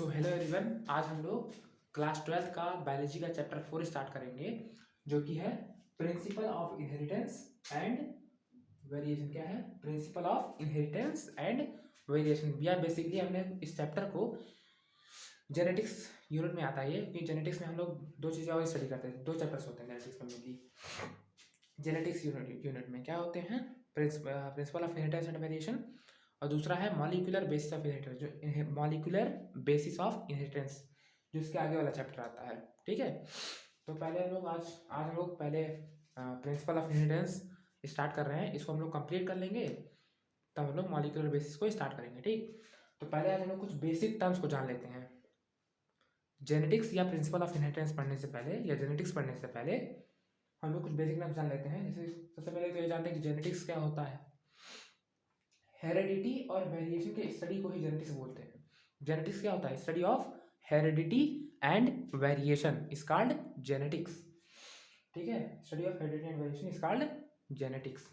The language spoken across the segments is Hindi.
सो हेलो एवरीवन, आज हम लोग क्लास 12th का बायोलॉजी का चैप्टर 4 स्टार्ट करेंगे, जो कि है principle of inheritance and variation. क्या है? Principle of inheritance and variation. या बेसिकली हमने इस चैप्टर को जेनेटिक्स यूनिट में आता है ये, क्योंकि जेनेटिक्स में हम लोग दो चीज़ें और स्टडी करते हैं। दो चैप्टर्स होते हैं जेनेटिक्स में मेनली। जेनेटिक्स यूनिट में क्या होते हैं? Principle of inheritance and variation, और दूसरा है मॉलिक्यूलर बेसिस ऑफ इनहेरिटेंस, जो मॉलिक्यूलर बेसिस ऑफ इनहेरिटेंस, जो इसके आगे वाला चैप्टर आता है। ठीक है, तो पहले हम लोग आज हम लोग पहले प्रिंसिपल ऑफ इनहेरिटेंस स्टार्ट कर रहे हैं। इसको हम लोग कंप्लीट कर लेंगे, तब हम लोग मॉलिक्यूलर बेसिस को स्टार्ट करेंगे। ठीक, तो पहले आज हम लोग कुछ बेसिक टर्म्स को जान लेते हैं। जेनेटिक्स या प्रिंसिपल ऑफ इनहेरिटेंस पढ़ने से पहले या जेनेटिक्स पढ़ने से पहले हम लोग कुछ बेसिक टर्म्स जान लेते हैं। जैसे सबसे पहले तो ये जानते हैं कि जेनेटिक्स क्या होता है। हेरेडिटी और वेरिएशन के स्टडी को ही जेनेटिक्स बोलते हैं। जेनेटिक्स क्या होता है? Study of heredity and variation is called genetics. ठीक है, study of heredity and variation is called genetics.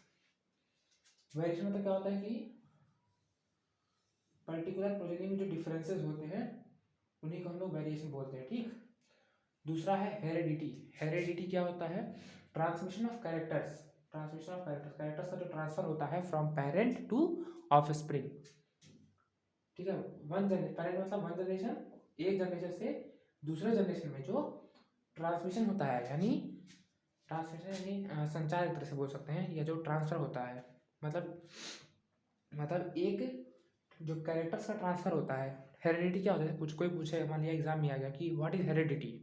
Variation मतलब क्या होता है कि पर्टिकुलर प्रोजेनी में जो डिफरेंसेस होते हैं उन्हीं को हम लोग वेरिएशन बोलते हैं। ठीक, दूसरा है हेरेडिटी। हेरेडिटी क्या होता है? Transmission of characters. Transmission of characters का जो ट्रांसफर होता है फ्रॉम पेरेंट टू ऑफस्प्रिंग। ठीक है, पेरेंट मतलब वन जनरेशन, एक जनरेशन से दूसरे जनरेशन में जो ट्रांसमिशन होता है, यानी ट्रांसमिशन यानी संचार एक तरह से बोल सकते हैं, या जो ट्रांसफर होता है, मतलब एक जो कैरेक्टर्स का ट्रांसफर होता है। हेरेडिटी क्या होता है? कुछ कोई पूछे, मान लिया एग्जाम में आ गया कि व्हाट इज हेरेडिटी,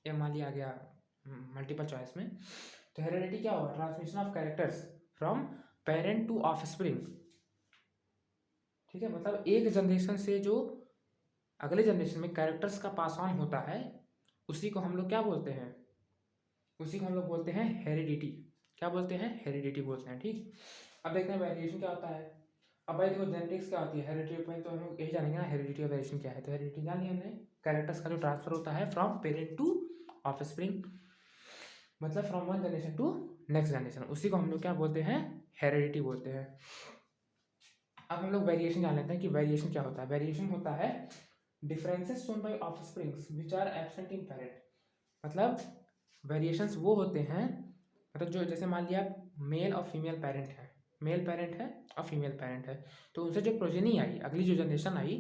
या मान लिया आ गया मल्टीपल चॉइस में, तो हेरेडिटी क्या होगा? Transmission of characters from parent to offspring. ठीक है, मतलब एक जनरेशन से जो अगले जनरेशन में कैरेक्टर्स का पास ऑन होता है, उसी को हम लोग क्या बोलते हैं? उसी को हम लोग बोलते हैं हेरिडिटी। क्या बोलते हैं? हेरिडिटी बोलते हैं। ठीक, अब देखते हैं वेरिएशन क्या होता है। अब भाई देखो, जेनेटिक्स क्या होती है, हेरिडिटी में तो हम लोग यही जानेंगे ना हेरिडिटी और वेरिएशन क्या है। तो हेरिडिटी जान लिया हमने, कैरेक्टर्स का जो ट्रांसफर होता है फ्रॉम पेरेंट टू ऑफस्प्रिंग, मतलब from one generation to next generation, उसी को हम लोग क्या बोलते हैं? हेरिडिटी बोलते हैं। अब हम लोग वेरिएशन जान लेते हैं कि वेरिएशन क्या होता है। वेरिएशन होता है differences shown by offsprings which are absent in parent. मतलब वेरिएशंस वो होते हैं, मतलब जो जैसे मान लिया मेल और फीमेल पेरेंट है, मेल पेरेंट है और फीमेल पेरेंट है, तो उनसे जो प्रोजेनी आई, अगली जो जनरेशन आई,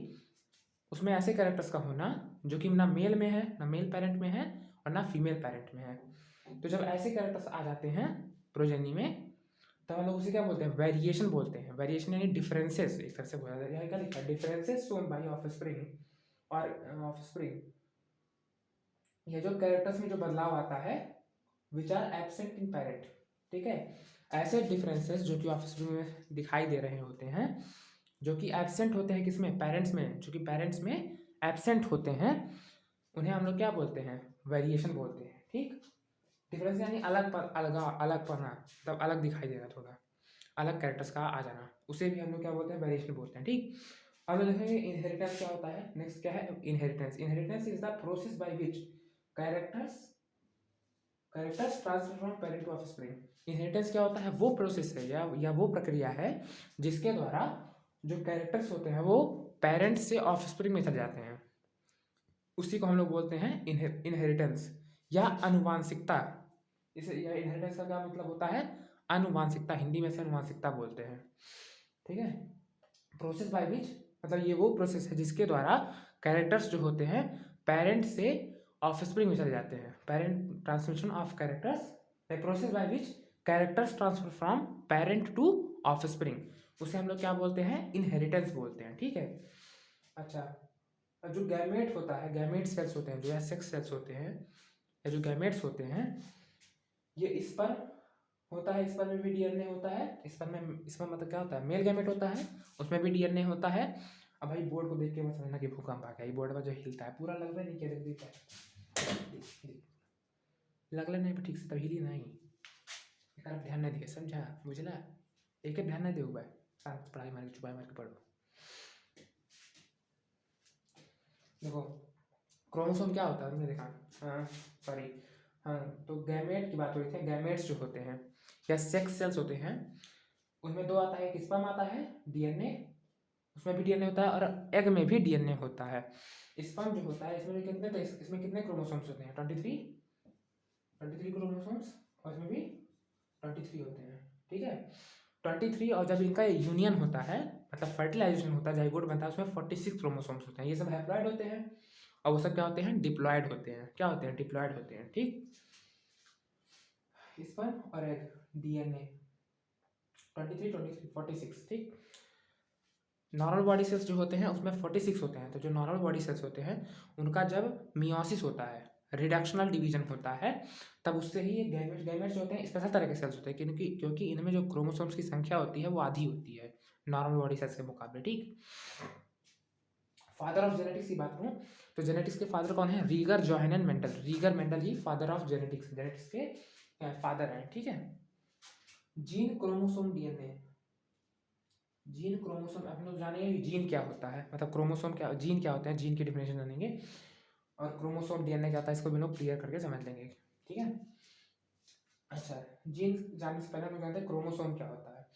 उसमें ऐसे कैरेक्टर्स का होना जो कि ना मेल में है, ना मेल पेरेंट में है, और ना फीमेल पेरेंट में है। तो जब ऐसे कैरेक्टर्स आ जाते हैं प्रोजेनी में, तब हम लोग उसे क्या बोलते हैं? वेरिएशन बोलते हैं। वेरिएशन यानी डिफरेंसेस, एक तरह से बोला जाता है। क्या लिखा है? डिफरेंसेस शोन बाय ऑफस्प्रिंग और ऑफस्प्रिंग, ये जो कैरेक्टर्स में जो बदलाव आता है which are absent in parent. ठीक है, ऐसे डिफरेंसेस जो कि ऑफस्प्रिंग में दिखाई दे रहे होते हैं, जो कि एब्सेंट होते हैं किसमें? पेरेंट्स में। जो कि पेरेंट्स में एब्सेंट होते हैं, उन्हें हम लोग क्या बोलते हैं? वेरिएशन बोलते हैं। ठीक, डिफरेंस यानी अलग पढ़ना, तब अलग दिखाई देगा, थोड़ा अलग कैरेक्टर्स का आ जाना, उसे भी हम लोग क्या बोलते हैं? वेरिएशन बोलते हैं। ठीक, अब लोग देखेंगे इनहेरिटेंस क्या होता है। नेक्स्ट क्या है? Inheritance. Inheritance is the process by which characters transfer from parent to offspring. Inheritance क्या होता है? वो प्रोसेस है या वो प्रक्रिया है जिसके द्वारा जो कैरेक्टर्स होते हैं वो पेरेंट से ऑफस्प्रिंग में चले जाते हैं, उसी को हम लोग बोलते हैं इनहेरिटेंस या अनुवांशिकता। इसे या इनहेरिटेंस का क्या मतलब होता है? अनुवांशिकता, हिंदी में से अनुवांशिकता बोलते हैं। ठीक है, प्रोसेस बाय विच, मतलब ये वो प्रोसेस है जिसके द्वारा कैरेक्टर्स जो होते हैं पेरेंट से ऑफस्प्रिंग में चले जाते हैं। Parent transmission of characters, the process by which characters transfer from parent to offspring, उसे हम लोग क्या बोलते हैं? इनहेरिटेंस बोलते हैं। ठीक है, अच्छा, जो गैमेट होता है, गैमेट सेल्स होते हैं, जो सेक्स सेल्स होते हैं, या जो गैमेट्स होते हैं, ये इस पर होता है, इस पर में भी डीएनए होता है, इसमें मतलब क्या होता है? मेल गैमेट होता है, उसमें भी डीएनए होता है। अब भाई बोर्ड को देख के मत समझना कि भूकंप आ गया, ये बोर्ड पर जो हिलता है पूरा लगता नहीं, क्या देख है लगले नहीं पर ठीक से, तब हिली नहीं, एक तरफ ध्यान नहीं दिए, समझा? बुझला? एक ध्यान नहीं दे भाई, साथ पढ़ाई मार के चुपाई मार के पढ़ो। देखो, क्रोमोसोम क्या होता है तुमने देखा? हाँ, सॉरी, हाँ, तो गैमेट की बात हो रही थी। गैमेट्स जो होते हैं या सेक्स सेल्स होते हैं, उनमें दो आता है, एक स्पर्म आता है, डीएनए, उसमें भी डीएनए होता है और एग में भी डीएनए होता है। स्पर्म जो होता है इसमें भी इसमें कितने क्रोमोसोम्स होते हैं? 23 क्रोमोसोम्स, और इसमें भी 23 होते हैं। ठीक है, 23, और जब इनका यूनियन होता है मतलब फर्टिलाइजेशन होता है, जाइगोट बनता है, उसमें 46 क्रोमोसोम्स होते हैं। ये सब हैप्लॉइड होते हैं और वो सब क्या होते हैं? डिप्लॉयड होते हैं। क्या होते हैं? डिप्लॉयड होते हैं। ठीक, स्पर्म और एग, डीएनए 23 46। ठीक, नॉर्मल बॉडी सेल्स जो होते हैं उसमें 46 होते हैं। तो जो नॉर्मल बॉडी सेल्स होते हैं उनका जब मियोसिस होता है, रिडक्शनल डिवीजन होता है, तब उससे ही ये गैमेट्स जो होते हैं स्पेशल तरह के सेल्स होते हैं, क्योंकि इनमें जो क्रोमोसोम्स की संख्या होती है वो आधी होती है नॉर्मल बॉडी सेल्स के मुकाबले। ठीक, फादर ऑफ जेनेटिक्स की बात करूँ तो जेनेटिक्स के फादर कौन है? Gregor Johann Mendel. Gregor Mendel ही फादर ऑफ जेनेटिक्स के फादर हैं। ठीक है, gene, chromosome, DNA. Gene, chromosome, आप लोग जानेंगे जीन क्या होता है, मतलब क्रोमोसोम क्या, जीन क्या होता है, जीन की डिफिनेशन जानेंगे, और क्रोमोसोम डीएनए क्या होता है इसको भी लोग क्लियर करके समझ लेंगे। ठीक है, अच्छा, जीन जानने से पहले हम लोग जानते हैं क्रोमोसोम क्या होता है।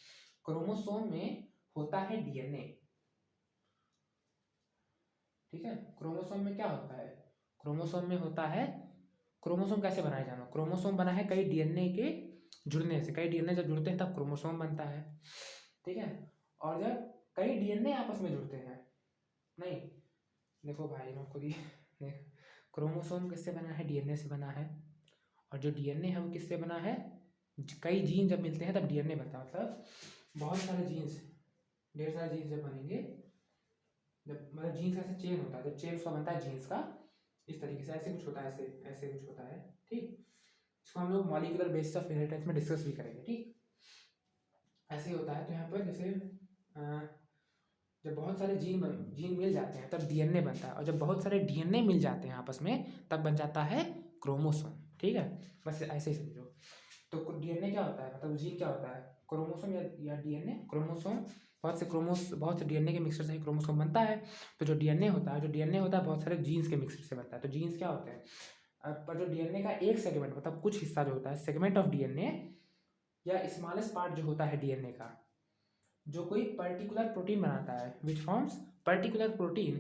क्रोमोसोम में होता है डीएनए। ठीक है, क्रोमोसोम में क्या होता है? क्रोमोसोम में होता है, क्रोमोसोम कैसे बनाए जाना? क्रोमोसोम बना है कई डीएनए के जुड़ने से। कई डीएनए जब जुड़ते हैं तब क्रोमोसोम बनता है। ठीक है, और जब कई डीएनए आपस में जुड़ते हैं, नहीं देखो भाई मैं खुद ही देख, क्रोमोसोम किससे बना है? डीएनए से बना है। और जो डीएनए है वो किससे बना है? कई जीन जब मिलते हैं तब डीएनए बनता है। मतलब बहुत सारे जीन्स, ढेर सारे जीन्स जब बनेंगे, जब मतलब जीन्स का ऐसे चेन होता है, जब चेन उसका बनता है जीन्स का, इस तरीके से ऐसे कुछ होता है, ऐसे ऐसे कुछ होता है। ठीक, इसको हम लोग मॉलिक्यूलर बेसिस ऑफ इनहेरिटेंस में डिस्कस भी करेंगे। ठीक, ऐसे ही होता है। तो यहाँ पर जैसे जब बहुत सारे जीन मिल जाते हैं तब डीएनए बनता है, और जब बहुत सारे डीएनए मिल जाते हैं आपस में तब बन जाता है क्रोमोसोम। ठीक है, बस ऐसे ही समझो। तो डीएनए क्या होता है, मतलब जीन क्या होता है? क्रोमोसोम या डीएनए। क्रोमोसोम, बहुत से डीएनए के मिक्सचर से ही क्रोमोसोम बनता है। तो जो डीएनए होता है बहुत सारे जीन्स के मिक्सचर से बनता है। तो जीन्स क्या होते हैं? पर जो डीएनए का एक सेगमेंट मतलब कुछ हिस्सा जो होता है, सेगमेंट ऑफ डीएनए या स्मॉलेस्ट पार्ट जो होता है डीएनए का, जो कोई पर्टिकुलर प्रोटीन बनाता है, which forms particular protein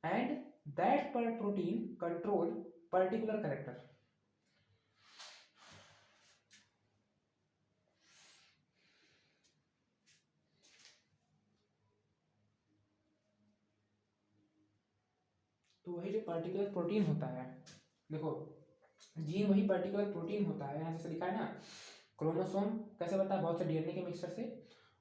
and that पर प्रोटीन कंट्रोल पर्टिकुलर कैरेक्टर। तो वही जो पर्टिकुलर प्रोटीन होता है, देखो जीन वही पर्टिकुलर प्रोटीन होता है, यहाँ जैसे लिखा है ना, क्रोमोसोम कैसे बनता है? बहुत से डीएनए के मिक्सचर से,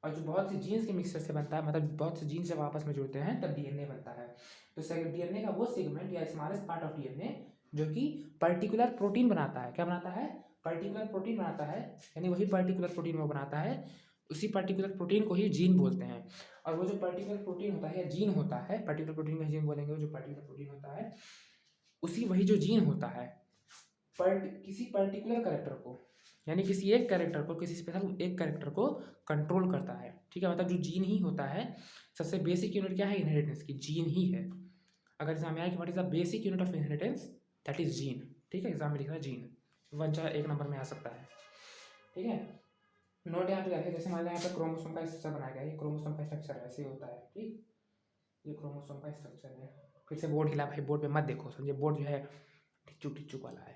और जो बहुत से जीन्स के मिक्सचर से बनता है, मतलब बहुत से जीन्स जब आपस में जुड़ते हैं तब डीएनए बनता है। तो डीएनए का वो सेगमेंट या स्मॉलेस्ट पार्ट ऑफ डीएनए जो कि पर्टिकुलर प्रोटीन बनाता है, क्या बनाता है? पर्टिकुलर प्रोटीन बनाता है, यानी वही पर्टिकुलर प्रोटीन वो बनाता है, उसी पर्टिकुलर प्रोटीन को ही जीन बोलते हैं। और वो जो पर्टिकुलर प्रोटीन होता है या जीन होता है, पर्टिकुलर प्रोटीन का जीन बोलेंगे, वो जो पर्टिकुलर प्रोटीन होता है उसी वही जो जीन होता है किसी पर्टिकुलर कैरेक्टर को, यानी किसी एक कैरेक्टर को, किसी स्पेशल एक कैरेक्टर को कंट्रोल करता है। ठीक है, मतलब जो जीन ही होता है, सबसे बेसिक यूनिट क्या है इनहेरिटेंस की? जीन ही है। अगर एग्जाम में आया कि what is the basic unit of inheritance, that is gene. ठीक है, एग्जाम में लिखना जीन, वन चाहे एक नंबर में आ सकता है। ठीक है, नोट यहाँ पे रखें, जैसे मान लें यहाँ पे क्रोमोसोम का स्ट्रक्चर बनाया गया है, ये क्रोमोसोम का स्ट्रक्चर ऐसे ही होता है। ठीक, ये क्रोमोसोम का स्ट्रक्चर है। फिर से बोर्ड हिला भाई, बोर्ड पे मत देखो, समझे बोर्ड जो है टिचुक टिचुक वाला है।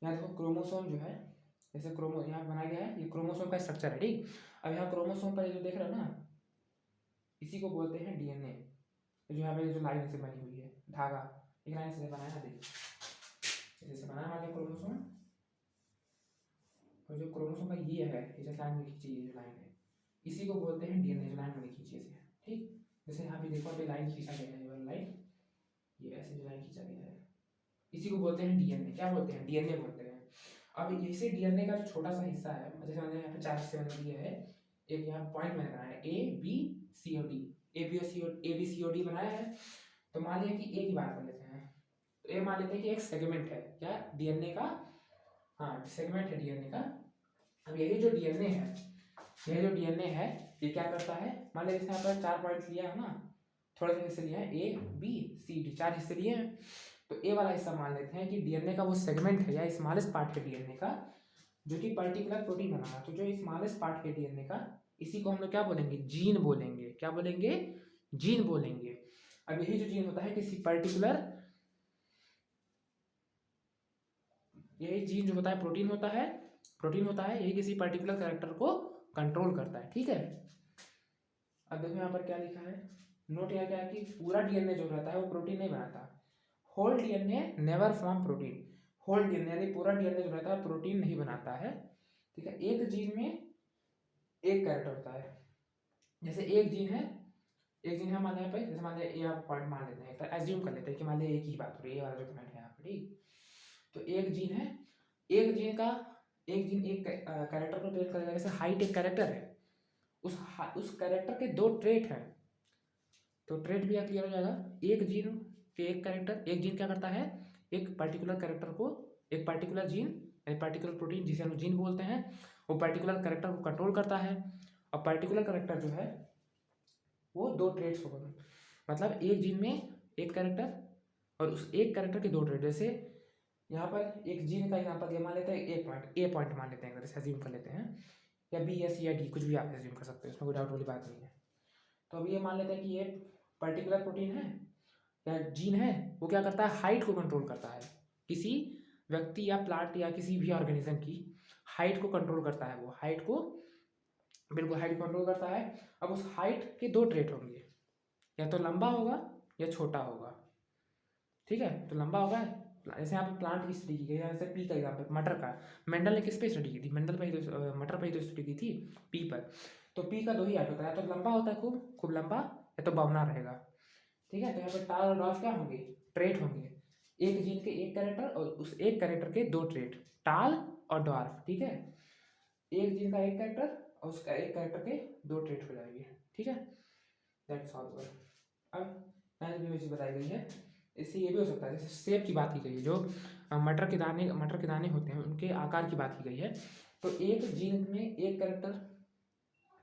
यहाँ देखो क्रोमोसोम जो है, जैसे यहाँ बनाया गया है, ये क्रोमोसोम का स्ट्रक्चर है। ठीक, अब यहाँ क्रोमोसोम पर जो देख रहे हो ना, इसी को बोलते हैं डीएनए। जो यहाँ पे जो लाइन से बनी हुई है, धागा एक लाइन से बनाया, देखिए जैसे बनाया हमारे क्रोमोसोम, और जो क्रोमोसोम का ये है, ये जो लाइन में खींची, ये जो लाइन है, इसी को बोलते हैं डीएनए, जो लाइन मैंने खींची है। ठीक, जैसे यहाँ पे देखो ये लाइन खींचा गया है, ये वाला लाइन, ये ऐसे जो लाइन खींचा गया है, इसी को बोलते हैं डीएनए। क्या बोलते हैं? डीएनए बोलते हैं। अब इसी डीएनए का जो छोटा सा हिस्सा है, जैसे मैंने यहाँ पे 4 हिस्से बना दिए है, एक यहाँ पॉइंट मैंने बनाया है ए बी सी और डी, ए बी सी और डी बनाया है। तो मान लिया कि ए की बात कर लेते हैं, तो ए मान लेते हैं कि एक सेगमेंट है, क्या डीएनए का? हाँ, सेगमेंट है डीएनए का। अब यही जो डीएनए है, यह जो डीएनए है, ये क्या करता है? मान लीजिए यहाँ पर 4 पॉइंट लिया है ना, थोड़े से हिस्से लिए हैं, ए बी सी डी, 4 हिस्से लिए हैं। तो ए वाला हिस्सा मान लेते हैं कि डीएनए का वो सेगमेंट है या स्मॉलेस्ट पार्ट है डीएनए का, जो कि पर्टिकुलर प्रोटीन बना रहा है। तो जो स्मॉलेस्ट पार्ट है डीएनए का, इसी को हम लोग क्या बोलेंगे? जीन बोलेंगे। क्या बोलेंगे? जीन बोलेंगे। अब यही जो जीन होता है किसी पर्टिकुलर, यही जीन जो होता है प्रोटीन होता है, यही किसी पर्टिकुलर कैरेक्टर को कंट्रोल करता है। ठीक है, अब देखो यहाँ पर क्या लिखा है, नोट यहाँ क्या है कि पूरा डीएनए जो रहता है वो प्रोटीन नहीं बनाता। Whole DNA never form protein. Whole DNA यानी पूरा डीएनए जो रहता है प्रोटीन नहीं बनाता है। ठीक है, एक जीन में एक कैरेक्टर होता है। जैसे एक जीन है, मान लिया पे, जैसे मान लिया ये आप पॉइंट मान लेते हैं, तो एज्यूम कर लेते हैं कि मान लिया एक ही बात हो रही है, ये वाला जो पॉइंट है यहाँ पे। ठीक, तो एक जीन है, एक जीन का एक जीन एक कैरेक्टर को ट्रेट करेगा। जैसे हाइट एक कैरेक्टर है, उस कैरेक्टर के दो ट्रेट हैं, तो ट्रेट भी क्लियर हो जाएगा। एक जीन के एक कैरेक्टर, एक जीन क्या करता है, एक पर्टिकुलर कैरेक्टर को, एक पर्टिकुलर जीन, एक पर्टिकुलर प्रोटीन जिसे हम जीन बोलते हैं, वो पर्टिकुलर कैरेक्टर को कंट्रोल करता है। और पर्टिकुलर कैरेक्टर जो है वो दो ट्रेट्स होगा, मतलब एक जीन में एक कैरेक्टर और उस एक कैरेक्टर के दो ट्रेट। जैसे यहाँ पर एक जीन का एग्जांपल ये मान लेते हैं, ए पॉइंट मान लेते हैं, जैसे एज्यूम कर लेते हैं, या बी या सी या डी, कुछ भी आप एज्यूम कर सकते हैं, उसमें कोई डाउट वाली बात नहीं है। तो अभी ये मान लेते हैं कि ये पर्टिकुलर प्रोटीन है या जीन है, वो क्या करता है, हाइट को कंट्रोल करता है। किसी व्यक्ति या प्लांट या किसी भी ऑर्गेनिज्म की हाइट को कंट्रोल करता है, वो हाइट को, बिल्कुल हाइट कंट्रोल करता है। अब उस हाइट के दो ट्रेट होंगे, या तो लंबा होगा या छोटा होगा। ठीक है, तो लंबा होगा, जैसे यहाँ पे प्लांट की स्टडी की गई है, जैसे पी का एग्जाम्पल, मटर का, मेंडल ने किस पे स्टडी की थी, मेंडल पे ही तो, मटर पे ही तो स्टडी की थी, पी पर। तो पी का दो ही हाइट होता है, या तो लंबा होता है खूब खूब लंबा, या तो बवना रहेगा। ठीक है, तो यहाँ पे टाल और डॉल्फ क्या होंगे, ट्रेट होंगे। एक जीन के एक कैरेक्टर और उस एक कैरेक्टर के दो ट्रेट, टाल और डॉल्फ। ठीक है, एक जीन का एक कैरेक्टर और उसका एक कैरेक्टर के दो ट्रेट हो जाएंगे। ठीक है, दैट्स ऑल। अब मैंने भी चीज़ बताई गई है, इससे ये भी हो सकता है, जैसे सेब की बात की गई है, जो मटर के दाने होते हैं उनके आकार की बात की गई है। तो एक जीन में एक कैरेक्टर,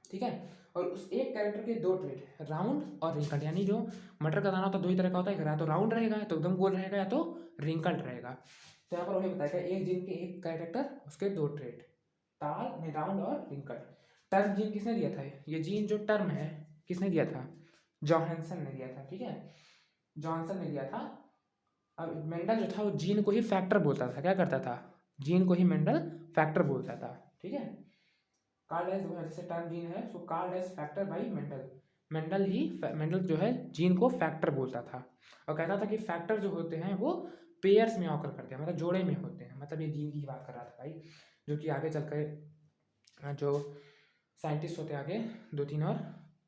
ठीक है, और उस एक कैरेक्टर के दो ट्रेट, राउंड और रिंकल्ड, यानी जो मटर का दाना होता है दो ही तरह का होता है, या तो राउंड रहेगा तो एकदम गोल रहेगा, या तो रिंकल्ड रहेगा। तो यहाँ पर वही बताया गया, एक जीन के एक कैरेक्टर उसके दो ट्रेट, टाल में राउंड और रिंकल्ड। टर्म जीन किसने दिया था, ये जीन जो टर्म है किसने दिया था, जॉनसन ने दिया था। ठीक है, जॉनसन ने दिया था। अब मेंडल जो था वो जीन को ही फैक्टर बोलता था, क्या करता था, जीन को ही मेंडल फैक्टर बोलता था। ठीक है, कार्ड एज, जैसे टर्म जीन है, so called as factor by Mendel. Mendel जो है जीन को फैक्टर बोलता था, और कहता था कि फैक्टर जो होते हैं वो पेयर्स में ऑकर करते हैं, मतलब जोड़े में होते हैं। मतलब ये जीन की बात कर रहा था भाई, जो कि आगे चलकर जो साइंटिस्ट होते हैं आगे दो तीन और,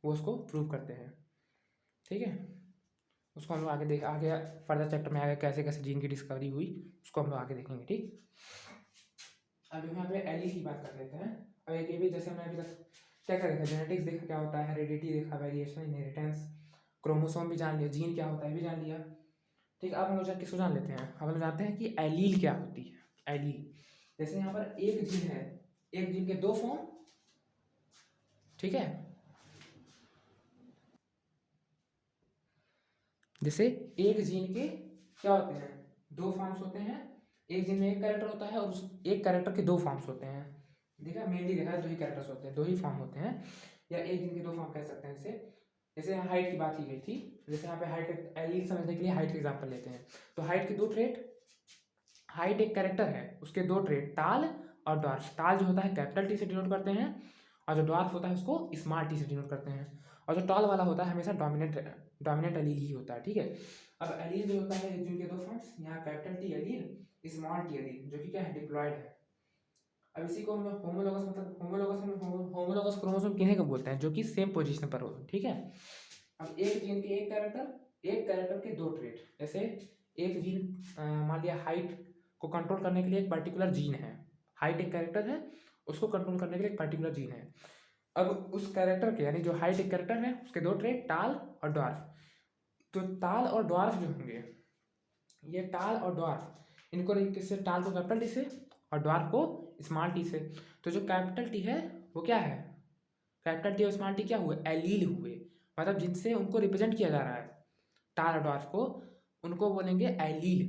वो उसको प्रूव करते हैं। ठीक है, उसको हम लोग आगे फर्दर चैप्टर में आगे कैसे कैसे जीन की डिस्कवरी हुई उसको हम लोग आगे देखेंगे। ठीक, अब यहाँ पे एलील की बात कर लेते हैं। अब एक ये भी, जैसे हमने अभी तक क्या क्या देखा, जेनेटिक्स देखा क्या होता है, हेरिडिटी देखा, वेरिएशन, इनहेरिटेंस, क्रोमोसोम भी जान लिया, जीन क्या होता है भी जान लिया। ठीक, अब हम लोग किसको जान लेते हैं, अब हम लोग जानते हैं कि एलील क्या होती है। एलील, जैसे यहाँ पर एक जीन है, एक जीन के दो फॉर्म, ठीक है, जैसे एक जीन के क्या होते हैं, दो फॉर्म्स होते हैं। एक जीन में एक कैरेक्टर होता है और उस एक कैरेक्टर के दो फॉर्म्स होते हैं। देखा, मेनली देखा है दो ही कैरेक्टर्स होते हैं, दो ही फॉर्म होते हैं, या एक जीन के दो फॉर्म कह सकते हैं। जैसे यहाँ हाइट की बात की गई थी, जैसे यहाँ पे हाइट एलील समझने के लिए हाइट का एग्जाम्पल लेते हैं। तो हाइट के दो ट्रेट, हाइट एक कैरेक्टर है, उसके दो ट्रेट, टाल और डॉर्फ। टाल जो होता है कैपिटल टी से डिनोट करते हैं, और जो डॉर्फ होता है उसको स्मॉल टी से डिनोट करते हैं। और जो टॉल वाला होता है हमेशा डोमिनेंट एलील ही होता है। ठीक है, अब एलील जो होता है जिनके दो फॉर्म्स, यहाँ capital T allele, small T allele, जो कि क्या है, डिप्लॉयड है। अब इसी को हम लोग होमोलोगस, मतलब होमोलोगस क्रोमोसोम किन्हें को बोलते हैं, जो कि सेम पोजीशन पर हो। ठीक है, अब एक जीन के एक कैरेक्टर के दो ट्रेट, जैसे एक जीन मान लिया हाइट को कंट्रोल करने के लिए एक पर्टिकुलर जीन है, हाइट एक कैरेक्टर है, उसको कंट्रोल करने के लिए एक पर्टिकुलर जीन है। अब उस कैरेक्टर के, यानी जो हाइट एक कैरेक्टर है उसके दो ट्रेट, टाल और डॉर्फ। तो टाल और डॉर्फ जो होंगे, ये टाल और डॉर्फ, इनको किससे, टाल को कैपिटल टी से और डॉर्फ को स्मॉल टी से। तो जो कैपिटल टी है वो क्या है, कैपिटल टी और स्मॉल टी क्या हुए, एलील हुए, मतलब जिनसे उनको रिप्रेजेंट किया जा रहा है, टाल और डॉर्फ को, उनको बोलेंगे एलील।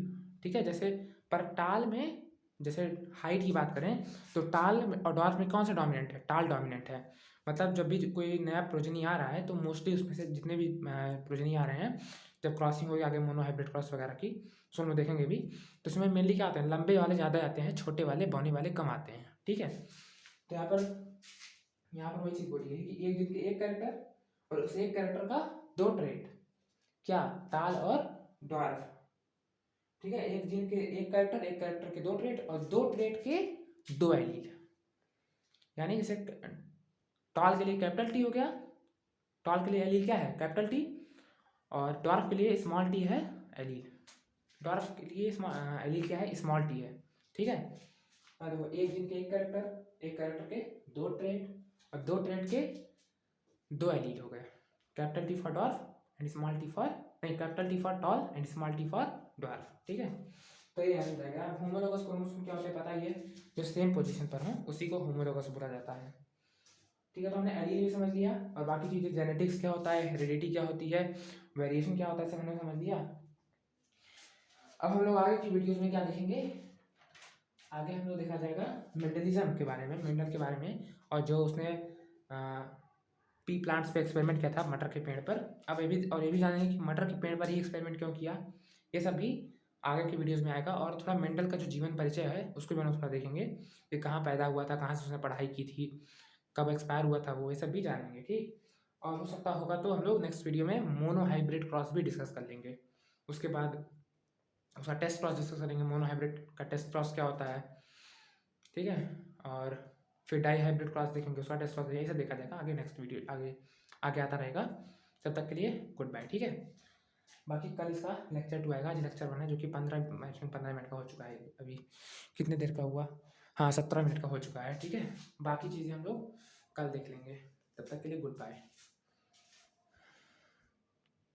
ठीक है, जैसे पर टाल में, जैसे हाइट की बात करें तो टाल और डॉर्फ में कौन सा डोमिनेंट है, टाल डोमिनेंट है। मतलब जब भी कोई नया प्रोजेनी आ रहा है तो मोस्टली उसमें से जितने भी प्रोजेनी आ रहे हैं, जब क्रॉसिंग होगी आगे मोनो हाइब्रिड क्रॉस वगैरह की, सो हम लोग देखेंगे भी, तो उसमें मेनली क्या आते हैं, लंबे वाले ज़्यादा आते हैं, छोटे वाले बौने वाले कम आते हैं। ठीक है, तो यहाँ पर वही चीज़ बोली गई कि एक जिनके एक कैरेक्टर और उस एक कैरेक्टर का दो ट्रेट, क्या, टाल और ड्वार्फ। ठीक है, एक जीन के एक कैरेक्टर के दो ट्रेट और दो ट्रेट के दो एलील। यानी जैसे टॉल के लिए कैपिटल टी हो गया, टॉल के लिए एलील क्या है, कैपिटल टी, और ड्वार्फ के लिए स्मॉल टी है एलील। ड्वार्फ के लिए एलील क्या है, स्मॉल टी है। ठीक है, देखो एक जीन के एक कैरेक्टर के दो ट्रेट और दो ट्रेट के दो एलील हो गए, capital T for dwarf and small T for, नहीं, capital T for tall and small T for dwarf. ठीक है, तो ये याद रहेगा। अब होमोलोगस क्रोमोसोम क्या होता है पता ही है, जो सेम पोजीशन पर हो उसी को होमोलोगस बोला जाता है। ठीक है, तो हमने एलील भी समझ लिया, और बाकी चीज़ें जेनेटिक्स क्या होता है, हेरिडिटी क्या होती है, वेरिएशन क्या होता है, सब हमने समझ लिया। अब हम लोग आगे की वीडियोज में क्या देखेंगे, आगे हम लोग देखा जाएगा मेंडलिज्म के बारे में, मेंडल के बारे में, और जो उसने पी प्लांट्स पे एक्सपेरिमेंट किया था मटर के पेड़ पर। अब ये भी जानेंगे कि मटर के पेड़ पर ही एक्सपेरिमेंट क्यों किया, ये सब भी आगे की वीडियोस में आएगा। और थोड़ा मेंडल का जो जीवन परिचय है उसको भी हम थोड़ा देखेंगे कि कहाँ पैदा हुआ था, कहाँ से उसने पढ़ाई की थी, कब एक्सपायर हुआ था वो, ये सब भी जानेंगे। ठीक, और हो सकता होगा तो हम लोग नेक्स्ट वीडियो में मोनो हाइब्रिड क्रॉस भी डिस्कस कर लेंगे। उसके बाद उसका टेस्ट क्रॉस डिस्कस करेंगे, मोनो हाइब्रिड का टेस्ट क्रॉस क्या होता है। ठीक है, और फिर डाई हाइब्रिड क्रॉस देखेंगे, उसका टेस्ट क्रॉस, यही सब देखा जाएगा आगे नेक्स्ट वीडियो, आगे आता रहेगा। तब तक के लिए गुड बाय। ठीक है, बाकी कल इसका लेक्चर 2 आएगा, आज लेक्चर 1 है जो कि 15 मिनट का हो चुका है। अभी कितने देर का हुआ, हाँ 17 मिनट का हो चुका है। ठीक है, बाकी चीज़ें हम लोग कल देख लेंगे, तब तक के लिए गुड बाय।